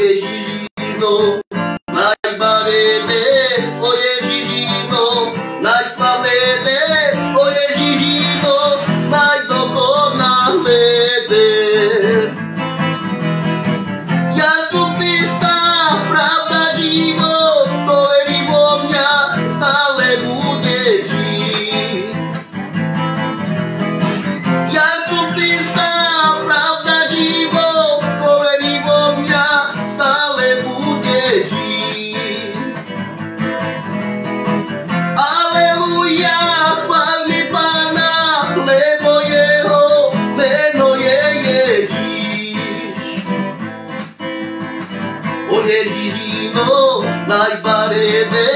Ježišino, najbarede, o Ježišino, najslavnede, o Ježišino, najdokonalede. Ja som cesta, pravda, život, kto verí vo mňa, stále bude žiť. Ja som cesta, pravda, život, kto verí vo mňa, stále bude žiť. Aleluja, chváľme Pána, lebo jeho meno je Ježiš. O Ježišino, najbarede,